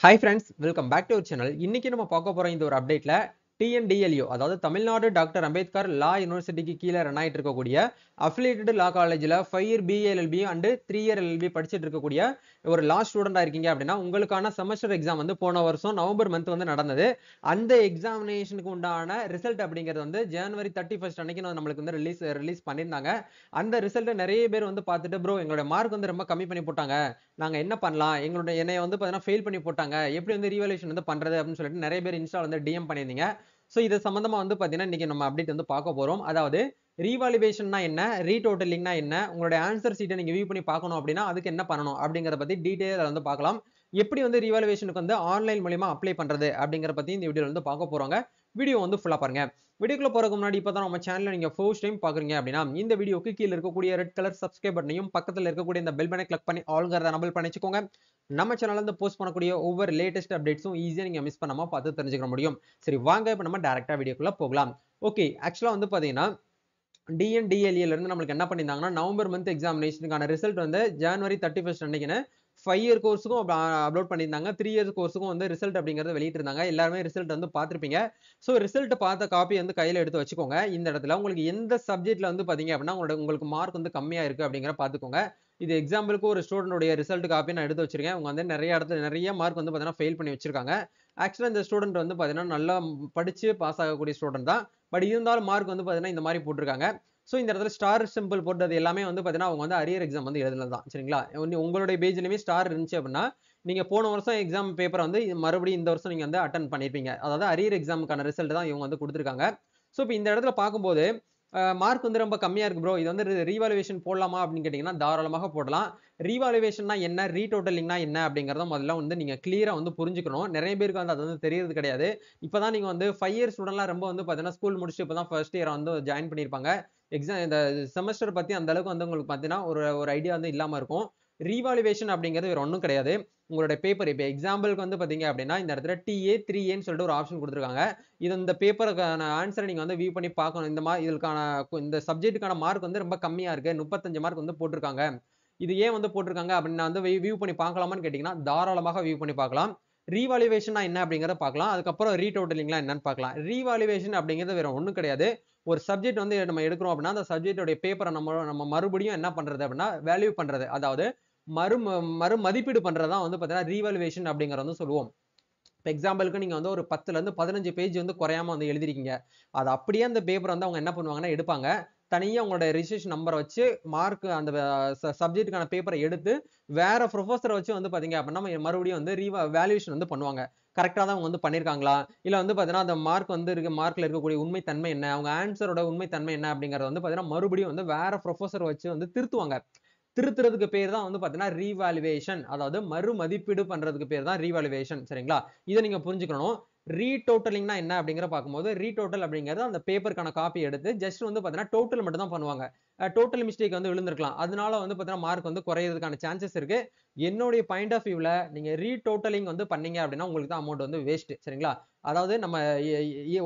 Hi friends, welcome back to our channel. இன்னைக்கு நம்ம பார்க்க போற இந்த ஒரு அப்டேட்ல TNDLU அதாவது தமிழ்நாடு டாக்டர் அம்பேத்கர் லா யூனிவர்சிட்டிக்கு கீழே ரன் ஆயிட்டு இருக்கக்கூடிய அஃபிலியேட்டட் லா காலேஜ்ல 5 year BLLB and 3 year LLB படிச்சிட்டு இருக்கக்கூடிய ஒரு லா ஸ்டூடெண்டா இருக்கீங்க அப்படின்னா உங்களுக்கான செமஸ்டர் எக்ஸாம் வந்து போன வருஷம் நவம்பர் மந்த் வந்து நடந்தது. அந்த எக்ஸாமினேஷனுக்கு உண்டான ரிசல்ட் அப்படிங்கிறது வந்து ஜனவரி 31 அன்னைக்கு நம்மளுக்கு வந்து ரிலீஸ் பண்ணியிருந்தாங்க. அந்த ரிசல்ட் நிறைய பேர் வந்து பார்த்துட்டு ப்ரோ எங்களோட மார்க் வந்து ரொம்ப கம்மி பண்ணி போட்டாங்க, நாங்க என்ன பண்ணலாம், என்னைய வந்து பார்த்தீங்கன்னா ஃபெயில் பண்ணி போட்டாங்க, எப்படி வந்து ரீவேல்யூஷன் வந்து பண்றது அப்படின்னு சொல்லிட்டு நிறைய பேர் இன்ஸ்டால வந்து DM பண்ணியிருந்தீங்க. ஸோ இது சம்பந்தமா வந்து பார்த்தீங்கன்னா இன்னைக்கு நம்ம அப்டேட் வந்து பார்க்க போறோம். அதாவது ரீவாலுவேஷன்னா என்ன, ரீடோட்டலிங்னா என்ன, உங்களுடைய ஆன்சர் சீட்டை நீங்க வியூ பண்ணி பார்க்கணும் அப்படின்னா அதுக்கு என்ன பண்ணணும் அப்படிங்கறத பத்தி டீடைலா வந்து பார்க்கலாம். எப்படி வந்து ரீவாலுவேஷனுக்கு வந்து ஆன்லைன் மூலமா அப்ளை பண்றது அப்படிங்கறத பத்தி இந்த வீடியோல வந்து பார்க்க போறோங்க. வீடியோ வந்து ஃபுல்லா பாருங்க. வீடியோக்குள்ள போறதுக்கு முன்னாடி இப்பதான் நம்ம சேனலை நீங்க ஃபர்ஸ்ட் டைம் பாக்குறீங்க அப்படின்னா இந்த வீடியோக்கு கீழ இருக்கக்கூடிய ரெட் கலர் சப்ஸ்கிரைப் பட்டனையும் பக்கத்துல இருக்கக்கூடிய இந்த பெல் பட்டனை கிளிக் பண்ணி ஆல்ங்கறத எனேபிள் பண்ணி வச்சுக்கோங்க. நம்ம சேனல்ல இருந்து போஸ்ட் பண்ணக்கூடிய ஒவ்வொரு லேட்டஸ்ட் அப்டேட்ஸும் ஈஸியா நீங்க மிஸ் பண்ணாம பார்த்து தெரிஞ்சுக்க முடியும். சரி வாங்க இப்ப நம்ம டைரக்டா வீடியோக்குள்ள போகலாம். ஓகே, ஆக்சுவலா வந்து பாத்தீங்கன்னா DNDLEல இருந்து நம்மளுக்கு என்ன பண்ணியிருந்தாங்கன்னா நவம்பர் மந்த் எக்ஸாமினேஷனுக்கான ரிசல்ட் வந்து ஜனவரி 31 அன்னைக்குன்னு 5 இயர் கோர்ஸுக்கும் அப்லோட் பண்ணியிருந்தாங்க. 3 இயர்ஸ் கோர்ஸுக்கும் வந்து ரிசல்ட் அப்படிங்கறத வெளியிட்டிருந்தாங்க. எல்லாருமே ரிசல்ட் வந்து பார்த்திருப்பீங்க. ஸோ ரிசல்ட் பார்த்த காப்பி வந்து கையில எடுத்து வச்சுக்கோங்க. இந்த இடத்துல உங்களுக்கு எந்த சப்ஜெக்ட்ல வந்து பாத்தீங்க அப்படின்னா உங்களுக்கு மார்க் வந்து கம்மியா இருக்கு அப்படிங்கிற பாத்துக்கோங்க. இது எக்ஸாம்பிளுக்கு ஒரு ஸ்டூடெண்டோட ரிசல்ட் காப்பி நான் எடுத்து வச்சிருக்கேன். அவங்க வந்து நிறைய இடத்துல நிறைய மார்க் வந்து பாத்தீங்கன்னா ஃபெயில் பண்ணி வச்சிருக்காங்க. ஆக்சுவலா இந்த ஸ்டூடெண்ட் வந்து பாத்தீங்கன்னா நல்லா படிச்சு பாஸ் ஆகக்கூடிய ஸ்டூடெண்ட் தான். பட் இருந்தாலும் மார்க் வந்து பாத்தீங்கன்னா இந்த மாதிரி போட்டிருக்காங்க. சோ இந்த இடத்துல ஸ்டார் சிம்பிள் போட்டது எல்லாமே வந்து பாத்தீங்கன்னா அவங்க வந்து அரியர் எக்ஸாம் வந்து எழுதுனது தான். சரிங்களா? உங்களுடைய பேஜ்லயுமே ஸ்டார் இருந்துச்சு அப்படின்னா நீங்க போன வருஷம் எக்ஸாம் பேப்பரை வந்து மறுபடியும் இந்த வருஷம் நீங்க வந்து அட்டன் பண்ணிருப்பீங்க. அதாவது அரியர் எக்ஸாமுக்கான ரிசல்ட் தான் இவங்க வந்து கொடுத்திருக்காங்க. சோ இப்போ இந்த இடத்துல பார்க்கும்போது மார்க் வந்து ரொம்ப கம்மியா இருக்கு ப்ரோ, இது வந்து ரீவாலுவேஷன் போடலாமா அப்படின்னு கேட்டீங்கன்னா தாராளமாக போடலாம். ரீவாலுவேஷன்னா என்ன, ரீடோட்டலிங்னா என்ன அப்படிங்கறத முதல்ல வந்து நீங்க கிளியரா வந்து புரிஞ்சுக்கணும். நிறைய பேருக்கு வந்து அது வந்து தெரியறது கிடையாது. இப்பதான் நீங்க வந்து 5 இயர் ஸ்டூடெண்ட்லாம் ரொம்ப வந்து பாத்தீங்கன்னா ஸ்கூல் முடிச்சுட்டு இப்பதான் ஃபர்ஸ்ட் இயர் வந்து ஜாயின் பண்ணிருப்பாங்க. எக்ஸாம் இந்த செமஸ்டர் பத்தி அந்த அளவுக்கு வந்து உங்களுக்கு பாத்தீங்கன்னா ஒரு ஒரு ஐடியா வந்து இல்லாம இருக்கும். ரீவாலுவேஷன் அப்படிங்கிறது வேற ஒண்ணும் கிடையாது. உங்களுடைய பேப்பர் இப்ப எக்ஸாம்பிளுக்கு வந்து பாத்தீங்க அப்படின்னா இந்த இடத்துல TA 3Aன்னு சொல்லிட்டு ஒரு ஆப்ஷன் கொடுத்திருக்காங்க. இது இந்த பேப்பருக்கான ஆன்சரை நீங்க வந்து வியூ பண்ணி பார்க்கணும். இந்த மாதிரி இதுக்கான இந்த சப்ஜெக்ட்டுக்கான மார்க் வந்து ரொம்ப கம்மியா இருக்கு, 35 மார்க் வந்து போட்டிருக்காங்க. இது ஏன் வந்து போட்டிருக்காங்க அப்படின்னு நான் வந்து வியூ பண்ணி பார்க்கலாமான்னு கேட்டீங்கன்னா தாராளமாக வியூ பண்ணி பார்க்கலாம். ரீவாலுவேஷனா என்ன அப்படிங்கறத பார்க்கலாம். அதுக்கப்புறம் ரீடோட்டலிங்லாம் என்னன்னு பார்க்கலாம். ரீவாலுவேஷன் அப்படிங்கிறது வேற ஒண்ணும் கிடையாது. ஒரு சப்ஜெக்ட் வந்து நம்ம எடுக்கிறோம் அப்படின்னா அந்த சப்ஜெக்டோட பேப்பரை நம்ம மறுபடியும் என்ன பண்றது அப்படின்னா வேல்யூ பண்றது, அதாவது மறு மறு மதிப்பீடு பண்றதுதான் வந்து பாத்தீங்கன்னா ரீவாலுவேஷன் அப்படிங்கறத வந்து சொல்லுவோம். இப்போ எக்ஸாம்பிளுக்கு நீங்க வந்து ஒரு 10ல இருந்து 15 பேஜ் வந்து குறையாம வந்து எழுதிருக்கீங்க. அது அப்படியே அந்த பேப்பர் வந்து அவங்க என்ன பண்ணுவாங்கன்னா எடுப்பாங்க. தனியா உங்களோட ரிஜிஸ்ட்ரேஷன் நம்பரை வச்சு மார்க் அந்த சப்ஜெக்ட்டுக்கான பேப்பரை எடுத்து வேற ப்ரொஃபஸரை வச்சு வந்து பாத்தீங்க அப்படின்னா மறுபடியும் வந்து வேல்யூவேஷன் வந்து பண்ணுவாங்க. கரெக்டா தான் அவங்க வந்து பண்ணிருக்காங்களா, இல்ல வந்து பாத்தீங்கன்னா அந்த மார்க் வந்து மார்க்ல இருக்கக்கூடிய உண்மை தன்மை என்ன, அவங்க ஆன்சரோட உண்மை தன்மை என்ன அப்படிங்கறத வந்து பாத்தீங்கன்னா மறுபடியும் வந்து வேற ப்ரொஃபஸர் வச்சு வந்து திருத்துவாங்க. திருத்துறதுக்கு பேர் தான் வந்து பாத்தீங்கன்னா ரீவாலுவேஷன், அதாவது மறு மதிப்பீடு பண்றதுக்கு பேர் தான் ரீவாலுவேஷன். சரிங்களா? இதை நீங்க புரிஞ்சுக்கணும். ரீடோட்டலிங்னா என்ன அப்படிங்கிற பார்க்கும்போது ரீடோட்டல் அப்படிங்கிறது அந்த பேப்பருக்கான காப்பி எடுத்து ஜஸ்ட் வந்து பாத்தீங்கன்னா டோட்டல் மட்டும் தான் பண்ணுவாங்க. டோட்டல் மிஸ்டேக் வந்து விழுந்திருக்கலாம், அதனால வந்து பாத்தீங்கன்னா மார்க் வந்து குறையிறதுக்கான சான்சஸ் இருக்கு. என்னுடைய பாயிண்ட் ஆஃப் வியூல நீங்க ரீடோட்டலிங் வந்து பண்ணீங்க அப்படின்னா உங்களுக்கு தான் அமௌண்ட் வந்து வேஸ்ட். சரிங்களா? அதாவது நம்ம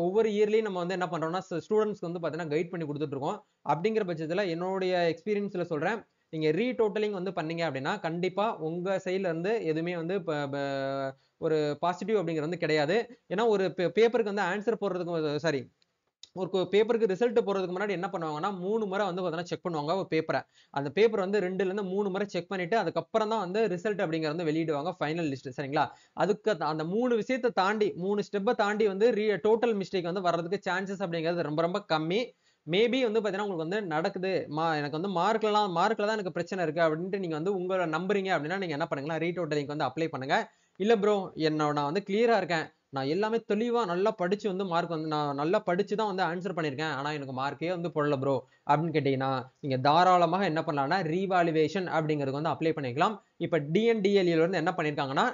ஒவ்வொரு இயர்லயும் நம்ம வந்து என்ன பண்றோம்னா ஸ்டூடெண்ட்ஸ்க்கு வந்து பாத்தீங்கன்னா கைட் பண்ணி கொடுத்துட்டு இருக்கோம். அப்படிங்கிற பட்சத்துல என்னுடைய எக்ஸ்பீரியன்ஸ்ல சொல்றேன், நீங்க ரீடோட்டலிங் வந்து பண்ணீங்க அப்படின்னா கண்டிப்பா உங்க சைடுல இருந்து எதுவுமே வந்து ஒரு பாசிட்டிவ் அப்படிங்கிறது வந்து கிடையாது. ஏன்னா ஒரு பேப்பருக்கு வந்து ஆன்சர் போடுறதுக்கு சாரி ஒரு பேப்பருக்கு ரிசல்ட் போறதுக்கு முன்னாடி என்ன பண்ணுவாங்கன்னா 3 முறை வந்து பார்த்தீங்கன்னா செக் பண்ணுவாங்க ஒரு பேப்பரை. அந்த பேப்பர் வந்து 2ல இருந்து 3 முறை செக் பண்ணிட்டு அதுக்கப்புறம் தான் வந்து ரிசல்ட் அப்படிங்கறது வந்து வெளியிடுவாங்க ஃபைனல் லிஸ்ட். சரிங்களா? அதுக்கு அந்த 3 விஷயத்தை தாண்டி 3 ஸ்டெப்பை தாண்டி வந்து டோட்டல் மிஸ்டேக் வந்து வர்றதுக்கு சான்சஸ் அப்படிங்கிறது ரொம்ப ரொம்ப கம்மி. மேபி வந்து பாத்தீங்கன்னா உங்களுக்கு வந்து நடக்குது, எனக்கு வந்து மார்க்ல தான் எனக்கு பிரச்சனை இருக்கு அப்படின்ட்டு நீங்க வந்து உங்களை நம்புறீங்க அப்படின்னா நீங்க என்ன பண்ணுங்கன்னா ரீடோட்டலிங் வந்து அப்ளை பண்ணுங்க. இல்ல ப்ரோ நான் வந்து கிளியரா இருக்கேன், நான் எல்லாமே தெளிவா நல்லா படிச்சு வந்து மார்க் வந்து நான் நல்லா படிச்சு தான் வந்து ஆன்சர் பண்ணிருக்கேன், ஆனா எனக்கு மார்க்கே வந்து போடல ப்ரோ அப்படின்னு கேட்டீங்கன்னா நீங்க தாராளமாக என்ன பண்ணலாம்னா ரீவாலுவேஷன் அப்படிங்கிறது வந்து அப்ளை பண்ணிக்கலாம். இப்ப DNDLE வந்து என்ன பண்ணிருக்காங்கன்னா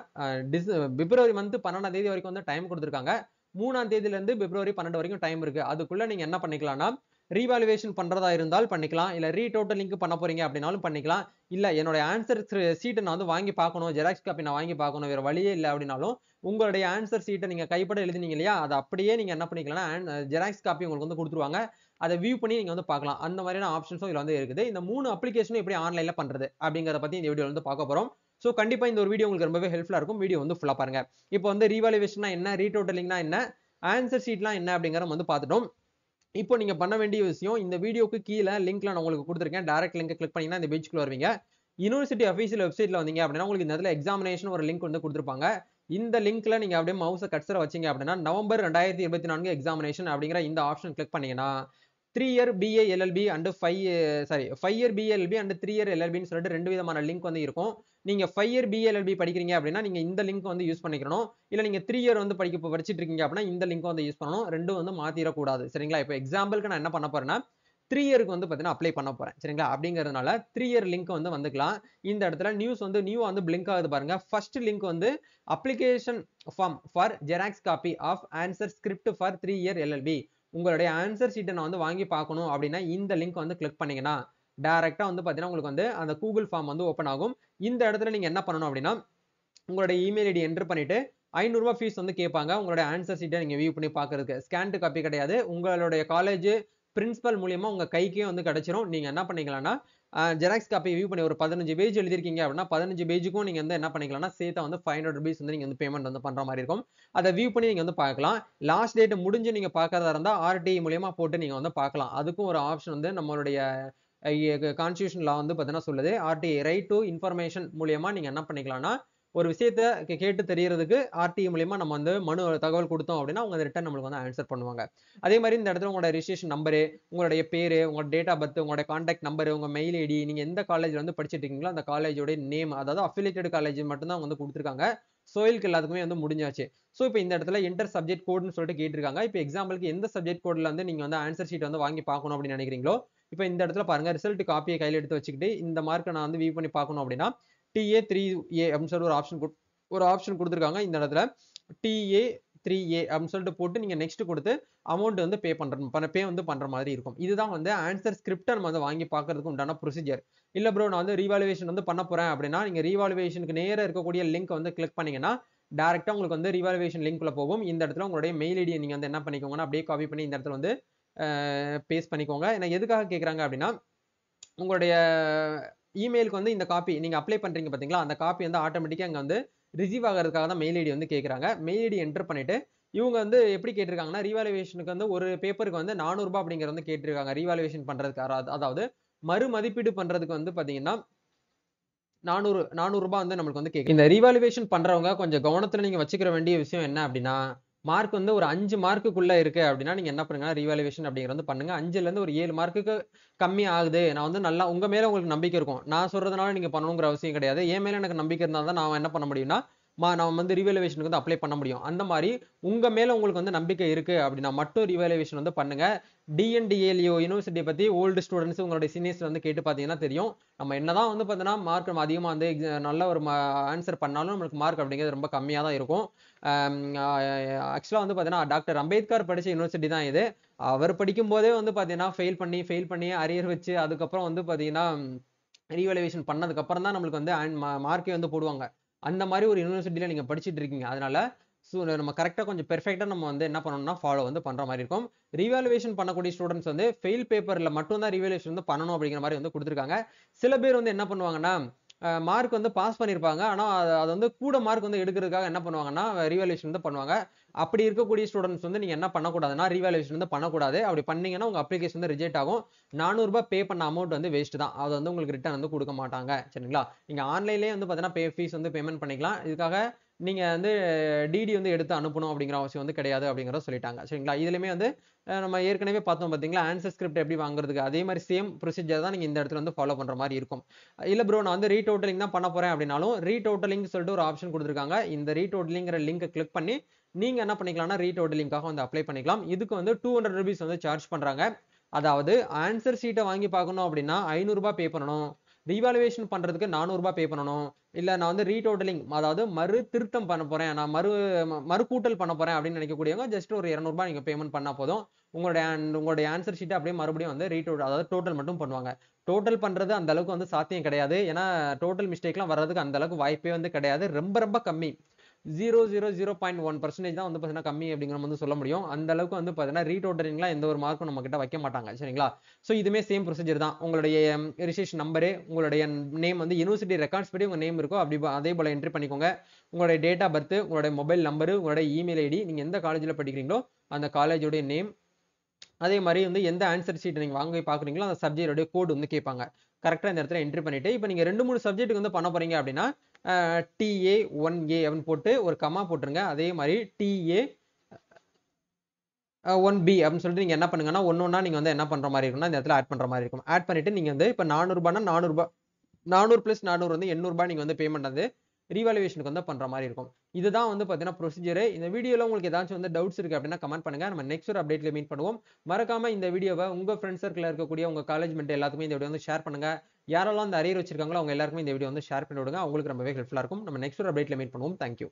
பிப்ரவரி மந்த் 12ஆம் தேதி வரைக்கும் வந்து டைம் கொடுத்திருக்காங்க. 3ஆம் தேதியில இருந்து பிப்ரவரி 12 வரைக்கும் டைம் இருக்கு. அதுக்குள்ள நீங்க என்ன பண்ணிக்கலாம்னா ரீவாலுவேஷன் பண்றதா இருந்தால் பண்ணிக்கலாம், இல்ல ரீடோட்டலிங் பண்ண போறீங்க அப்படின்னாலும் பண்ணிக்கலாம். இல்ல என்னோட ஆன்சர் சீட்டை நான் வந்து வாங்கி பார்க்கணும், ஜெராக்ஸ் காப்பி நான் வாங்கி பார்க்கணும், வேற வழியே இல்லை அப்படின்னாலும் உங்களுடைய ஆன்சர் சீட்டை நீங்க கைப்பட எழுதினீங்க இல்லையா, அதை அப்படியே நீங்க என்ன பண்ணிக்கலாம்னா ஜெராக்ஸ் காப்பி உங்களுக்கு வந்து கொடுத்துருவாங்க. அதை வியூ பண்ணி நீங்க வந்து பார்க்கலாம். அந்த மாதிரியான ஆப்ஷன்ஸும் இதுல வந்து இருக்குது. இந்த 3 அப்ளிகேஷனும் எப்படி ஆன்லைன்ல பண்றது அப்படிங்கறத பத்தி இந்த வீடியோல வந்து பார்க்க போறோம். ஸோ கண்டிப்பா இந்த ஒரு வீடியோ உங்களுக்கு ரொம்பவே ஹெல்ப்ஃபுல்லா இருக்கும். வீடியோ வந்து ஃபுல்லா பாருங்க. இப்போ வந்து ரீவாலுவேஷன்னா என்ன, ரீடோட்டலிங்னா என்ன, ஆன்சர் ஷீட்லாம் என்ன அப்படிங்கிறத வந்து பார்த்துட்டோம். இப்போ நீங்க பண்ண வேண்டிய விஷயம், இந்த வீடியோக்கு கீழ லிங்க்ல நான் உங்களுக்கு குடுத்திருக்கேன். டைரக்ட் லிங்க் கிளிக் பண்ணீங்கன்னா இந்த பேஜ்க்குள்ள வருவீங்க. யுனிவர்சிட்டி அஃபிஷியல் வெப்சைட்ல வந்தீங்க அப்படின்னா, உங்களுக்கு இந்த இடத்துல எக்ஸாமினேஷன் ஒரு லிங்க் வந்து குடுத்திருப்பாங்க. இந்த லிங்க்ல நீங்க அப்படியே மவுஸ கர்சர வச்சீங்க அப்படின்னா, நவம்பர் 2024 எக்ஸாமினேஷன் அப்படிங்கிற இந்த ஆப்ஷன் கிளிக் பண்ணீங்கன்னா, 3 year BA LLB and 5 year BA LLB and 3 year எல்எல்பின்னு சொல்லிட்டு 2 விதமான லிங்க் வந்து இருக்கும். நீங்க 5 இயர் பிஏ எல்எல்பி படிக்கிறீங்க அப்படின்னா, நீங்க இந்த லிங்க் வந்து யூஸ் பண்ணிக்கணும். இல்ல நீங்க 3 இயர் வந்து படிச்சிட்டு இருக்கீங்க அப்படின்னா, இந்த லிங்க் வந்து யூஸ் பண்ணணும். 2ம் வந்து மாத்திரக்கூடாது. சரிங்களா? இப்போ எக்ஸாம்பிள்க்கு நான் என்ன பண்ண போறேன்னா, 3 இயருக்கு வந்து பார்த்தீங்கன்னா அப்ளை பண்ண போறேன். சரிங்களா? அப்படிங்கிறதுனால 3 இயர் லிங்க் வந்து வந்துக்கலாம். இந்த இடத்துல நியூவா வந்து பிளிங்க் ஆகுது பாருங்க. ஃபர்ஸ்ட் லிங்க் வந்து application form for xerox copy of answer script for 3 year LLB. உங்களுடைய ஆன்சர் ஷீட்டை நான் வந்து வாங்கி பார்க்கணும் அப்படின்னா இந்த லிங்க் வந்து கிளிக் பண்ணீங்கன்னா டைரக்டா வந்து பார்த்தீங்கன்னா உங்களுக்கு வந்து அந்த கூகுள் ஃபார்ம் வந்து ஓப்பன் ஆகும். இந்த இடத்துல நீங்க என்ன பண்ணணும் அப்படின்னா உங்களுடைய இமெயில் ஐடி என்டர் பண்ணிட்டு ₹500 ஃபீஸ் வந்து கேட்பாங்க. உங்களுடைய ஆன்சர் ஷீட்டை நீங்க வியூ பண்ணி பார்க்கறதுக்கு. ஸ்கேன் டு காப்பி கிடையாது. உங்களுடைய காலேஜ் பிரின்சிபல் மூலியமா உங்க கைக்கே வந்து கிடைச்சிரும். நீங்க என்ன பண்ணிக்கலாம்னா ஜெராக்ஸ் காப்பி வியூ பண்ணி ஒரு 15 பேஜ் எழுதிருக்கீங்க அப்படின்னா 15 பேஜுக்கும் நீங்க வந்து என்ன பண்ணிக்கலாம்னா சேர்த்தா வந்து ₹500 வந்து நீங்க வந்து பேமெண்ட் வந்து பண்ற மாதிரி இருக்கும். அதை வியூ பண்ணி நீங்க வந்து பார்க்கலாம். லாஸ்ட் டேட் முடிஞ்சு நீங்க பார்க்கறதா இருந்தா ஆர்டிஐ மூலியமா போட்டு நீங்க வந்து பார்க்கலாம். அதுக்கும் ஒரு ஆப்ஷன் வந்து நம்மளுடைய கான்ஸ்டிடியூஷன் லா வந்து பார்த்தீங்கன்னா சொல்லுது. ஆர்டிஐ ரைட் டு இன்ஃபர்மேஷன் மூலியமா நீங்க என்ன பண்ணிக்கலாம்னா ஒரு விஷயத்த கேட்டு தெரியறதுக்கு ஆர்டிஐ மூலியமா நம்ம வந்து தகவல் கொடுத்தோம் அப்படின்னா அவங்க ரிட்டர்ன் நம்மளுக்கு வந்து ஆன்சர் பண்ணுவாங்க. அதே மாதிரி இந்த இடத்துல உங்களோட ரிஜிஸ்ட்ரேஷன் நம்பரு, உங்களுடைய பேரு, உங்களோட டேட் ஆஃப் பர்த், உங்களோட கான்டாக்ட் நம்பர், உங்க மெயில் ஐடி, நீங்க எந்த காலேஜ்ல வந்து படிச்சிட்டு இருக்கீங்களோ அந்த காலேஜோட நேம், அதாவது அஃபிலியேட்டட் காலேஜ் மட்டும் தான் வந்து கொடுத்துருக்காங்க. சோயிலுக்கு எல்லாத்துக்குமே வந்து முடிஞ்சாச்சு. ஸோ இப்போ இந்த இடத்துல என்டர் சப்ஜெக்ட் கோட்னு சொல்லிட்டு கேட்டிருக்காங்க. இப்போ எக்ஸாம்பிளுக்கு எந்த சப்ஜெக்ட் கோட்ல வந்து நீங்க வந்து ஆன்சர் ஷீட் வந்து வாங்கி பார்க்கணும் அப்படின்னு நினைக்கிறீங்களோ, இப்போ இந்த இடத்துல பாருங்க ரிசல்ட் காப்பியை கையில் எடுத்து வச்சுக்கிட்டு இந்த மார்க்கை நான் வந்து வியூ பண்ணி பார்க்கணும் அப்படின்னா TA3A அப்படின்னு சொல்லி ஒரு ஆப்ஷன் கொடுத்துருக்காங்க. இந்த இடத்துல TA3A அப்படின்னு சொல்லிட்டு போட்டு நீங்க நெக்ஸ்ட் கொடுத்து அமௌண்ட் வந்து பே வந்து பண்ற மாதிரி இருக்கும். இதுதான் வந்து ஆன்சர் ஸ்கிரிப்டை நம்ம வந்து வாங்கி பார்க்கறதுக்கு உண்டான ப்ரொசீஜர். இல்ல ப்ரோ நான் வந்து ரீவாலுவேஷன் வந்து பண்ண போறேன் அப்படின்னா நீங்க ரீவாலுவேஷனுக்கு நேரா இருக்கக்கூடிய லிங்க் வந்து கிளிக் பண்ணீங்கன்னா டைரக்டா உங்களுக்கு வந்து ரீவாலுவேஷன் லிங்க்ல போகும். இந்த இடத்துல உங்களுடைய மெயில் ஐடியை நீங்க வந்து என்ன பண்ணிக்கோங்கன்னா அப்படியே காப்பி பண்ணி இந்த இடத்துல வந்து பேஸ்ட் பண்ணிக்கோங்க. ஏன்னா எதுக்காக கேட்கறாங்க அப்படின்னா உங்களுடைய இமெயிலுக்கு வந்து இந்த காப்பி நீங்க அப்ளை பண்றீங்க பாத்தீங்களா, அந்த காப்பி வந்து ஆட்டோமேட்டிக்கா இங்க வந்து ரிசீவ் ஆகிறதுக்காக தான் மெயில் ஐடி வந்து கேட்கறாங்க. மெயில் ஐடி என்டர் பண்ணிட்டு இவங்க வந்து எப்படி கேட்டிருக்காங்கன்னா ரீவாலுவேஷனுக்கு வந்து ஒரு பேப்பருக்கு வந்து ₹400 அப்படிங்கறது வந்து கேட்டிருக்காங்க. ரீவாலுவேஷன் பண்றதுக்கு அதாவது மறு மதிப்பீடு பண்றதுக்கு வந்து பாத்தீங்கன்னா 400 வந்து நம்மளுக்கு வந்து கேட்கும். இந்த ரீவாலுவேஷன் பண்றவங்க கொஞ்சம் கவனத்துல நீங்க வச்சுக்கிற வேண்டிய விஷயம் என்ன அப்படின்னா மார்க் வந்து ஒரு 5 மார்க்குக்குள்ள இருக்கு அப்படின்னா நீங்க என்ன பண்ணுங்க ரீவாலுவேஷன் அப்படிங்கறது வந்து பண்ணுங்க. 5ல இருந்து ஒரு 7 மார்க்குக்கு கம்மி ஆகுது. நான் வந்து நல்லா உங்க மேல உங்களுக்கு நம்பிக்கை இருக்கும். நான் சொல்றதுனால நீங்க பண்ணணுங்கிற அவசியம் கிடையாது. என் மேல எனக்கு நம்பிக்கை இருந்தா தான் நான் என்ன பண்ண முடியும்னா நான் வந்து ரீவாலுவேஷனுக்கு வந்து அப்ளை பண்ண முடியும். அந்த மாதிரி உங்க மேல உங்களுக்கு வந்து நம்பிக்கை இருக்கு அப்படின்னா மட்டும் ரீவாலுவேஷன் வந்து பண்ணுங்க. டிஎன்டிஏலியோ யூனிவர்சிட்டியை பத்தி ஓல்டு ஸ்டூடெண்ட்ஸ் உங்களுடைய சீனியர்ஸ் வந்து கேட்டு பார்த்தீங்கன்னா தெரியும். நம்ம என்னதான் வந்து பார்த்தீங்கன்னா மார்க் நம்ம அதிகமா வந்து நல்ல ஒரு ஆன்சர் பண்ணாலும் நம்மளுக்கு மார்க் அப்படிங்கிறது ரொம்ப கம்மியா தான் இருக்கும். ஆக்சுவலா வந்து பார்த்தீங்கன்னா டாக்டர் அம்பேத்கர் படிச்ச யூனிவர்சிட்டி தான் இது. அவர் படிக்கும் போதே வந்து பார்த்தீங்கன்னா ஃபெயில் பண்ணி அரியர் வச்சு அதுக்கப்புறம் வந்து பார்த்தீங்கன்னா ரீவாலுவேஷன் பண்ணதுக்கு அப்புறம் தான் நம்மளுக்கு வந்து மார்க்கே வந்து போடுவாங்க. அந்த மாதிரி ஒரு யூனிவர்சிட்டியில நீங்க படிச்சிட்டு இருக்கீங்க. அதனால நம்ம கரெக்டா கொஞ்சம் பெர்ஃபெக்ட்டா நம்ம வந்து என்ன பண்ணணும்னா ஃபாலோ வந்து பண்ற மாதிரி இருக்கும். ரீவாலுவேஷன் பண்ணக்கூடிய ஸ்டூடெண்ட்ஸ் வந்து ஃபெயில் பேப்பர்ல மட்டும் தான் ரீவாலுவேஷன் வந்து பண்ணணும் அப்படிங்கிற மாதிரி வந்து கொடுத்துருக்காங்க. சில பேர் வந்து என்ன பண்ணுவாங்கன்னா மார்க் வந்து பாஸ் பண்ணியிருப்பாங்க. ஆனா அது வந்து கூட மார்க் வந்து எடுக்கிறதுக்காக என்ன பண்ணுவாங்கன்னா ரீவாலுவேஷன் வந்து பண்ணுவாங்க. அப்படி இருக்கக்கூடிய ஸ்டூடெண்ட்ஸ் வந்து நீங்க என்ன பண்ணக்கூடாதுன்னா ரீவாலுவேஷன் வந்து பண்ணக்கூடாது. அப்படி பண்ணீங்கன்னா உங்க அப்ளிகேஷன் வந்து ரிஜெக்ட் ஆகும். ₹400 பே பண்ண அமௌண்ட் வந்து வேஸ்ட் தான். அது வந்து உங்களுக்கு ரிட்டர்ன் வந்து கொடுக்க மாட்டாங்க. சரிங்களா? நீங்க ஆன்லைன்லயே வந்து பார்த்தீங்கன்னா ஃபீஸ் வந்து பேமெண்ட் பண்ணிக்கலாம். இதுக்காக நீங்க வந்து டிடி வந்து எடுத்து அனுப்பணும் அப்படிங்கிற அவசியம் வந்து கிடையாது அப்படிங்கிறத சொல்லிட்டாங்க. சரிங்களா? இதுலயுமே வந்து நம்ம ஏற்கனவே பார்த்தோம் பார்த்தீங்களா ஆன்சர் ஸ்கிரிப்ட் எப்படி வாங்குறதுக்கு அதே மாதிரி சேம் ப்ரொசீஜர் தான் நீங்க இந்த இடத்துல வந்து ஃபாலோ பண்ற மாதிரி இருக்கும். இல்ல ப்ரோ நான் வந்து ரீடோட்டலிங் தான் பண்ண போறேன் அப்படின்னாலும் ரீடோட்டலிங் சொல்லிட்டு ஒரு ஆப்ஷன் கொடுத்துருக்காங்க. இந்த ரீடோட்டலிங்கிற லிங்கை கிளிக் பண்ணி நீங்க என்ன பண்ணிக்கலாம்னா ரீடோட்டலிங்காக வந்து அப்ளை பண்ணிக்கலாம். இதுக்கு வந்து ₹200 வந்து சார்ஜ் பண்றாங்க. அதாவது ஆன்சர் ஷீட்டை வாங்கி பார்க்கணும் அப்படின்னா ₹500 பே பண்ணணும். ரீவாலுவேஷன் பண்றதுக்கு ₹400 பே பண்ணணும். இல்ல நான் வந்து ரீடோட்டலிங் அதாவது மறு திருத்தம் பண்ண போறேன். நான் மறு கூட்டல் பண்ண போறேன் அப்படின்னு நினைக்கக்கூடியவங்க ஜஸ்ட் ஒரு ₹200 நீங்க பேமெண்ட் பண்ணா போதும். உங்களுடைய ஆன்சர் ஷீட்டை அப்படியே மறுபடியும் வந்து அதாவது டோட்டல் மட்டும் பண்ணுவாங்க. டோட்டல் பண்றது அந்த அளவுக்கு வந்து சாத்தியம் கிடையாது. ஏன்னா டோட்டல் மிஸ்டேக்லாம் வர்றதுக்கு அந்த அளவுக்கு வாய்ப்பே வந்து கிடையாது. ரொம்ப ரொம்ப கம்மி. 0.1% தான் வந்து பார்த்தீங்கன்னா கம்மி அப்படிங்கிற வந்து சொல்ல முடியும். அந்த அளவுக்கு வந்து பார்த்தீங்கன்னா ரீடோட்டரிங்லாம் எந்த ஒரு மார்க்கும் நம்ம கிட்ட வைக்க மாட்டாங்க. சரிங்களா? ஸோ இதுவுமே சேம் ப்ரொசீஜர் தான். உங்களுடைய ரிஜிஸ்ட்ரேஷன் நம்பரு, உங்களுடைய நேம் வந்து யுனிவர்சிட்டி ரெக்கார்ட்ஸ் படி உங்க நேம் இருக்கோ அதே போல என்ட்ரி பண்ணிக்கோங்க. உங்களுடைய டேட் ஆஃப் பர்த், உங்களுடைய மொபைல் நம்பரு, உங்களுடைய இமெயில் ஐடி, நீங்க எந்த காலேஜ்ல படிக்கிறீங்களோ அந்த காலேஜோட நேம், அதே மாதிரி வந்து எந்த ஆன்சர் ஷீட் நீங்க வாங்கி பார்க்குறீங்களோ அந்த சப்ஜெக்டோட கோட் வந்து கேட்பாங்க. கரெக்டாக இந்த இடத்துல என்ட்ரி பண்ணிட்டு இப்போ நீங்க 2 3 சப்ஜெக்ட்டுக்கு வந்து பண்ண போறீங்க அப்படின்னா TA1A அப்படின்னு போட்டு ஒரு கமா போட்டுருங்க. அதே மாதிரி TA1B அப்படின்னு சொல்லிட்டு நீங்க என்ன பண்ணுங்கன்னா ஒன்னொன்னா நீங்க வந்து என்ன பண்ற மாதிரி இருக்கும்னா இந்த இடத்துல ஆட் பண்ற மாதிரி இருக்கும். ஆட் பண்ணிட்டு நீங்க வந்து இப்போ 400 ரூபாய்னா 400 ரூபாய் 400 + 400 வந்து 800 ரூபாய் நீங்க வந்து பேமெண்ட் வந்து ரீவாலுவேஷனுக்கு வந்து பண்ற மாதிரி இருக்கும். இதுதான் வந்து பார்த்தீங்கன்னா ப்ரொசீஜர். இந்த வீடியோல உங்களுக்கு ஏதாச்சும் வந்து டவுட்ஸ் இருக்கு அப்படின்னா கமெண்ட் பண்ணுங்க. நம்ம நெக்ஸ்ட் ஒரு அப்டேட்ல மீட் பண்ணுவோம். மறக்காம இந்த வீடியோவை உங்க ஃப்ரெண்ட்ஸ் சர்க்கிள்ல இருக்கக்கூடிய உங்க காலேஜ் மெட் எல்லாத்துக்குமே இந்த வீடியோ வந்து ஷேர் பண்ணுங்க. யாரெல்லாம் இந்த அரியர் வச்சிருக்காங்களோ அவங்க எல்லாருக்குமே இந்த வீடியோ வந்து ஷேர் பண்ணி விடுங்க. அவங்களுக்கு ரொம்பவே ஹெல்ப்ஃபுல்லா இருக்கும். நம்ம நெக்ஸ்ட் ஒரு அப்டேட்ல மீட் பண்ணுவோம். தேங்க்யூ.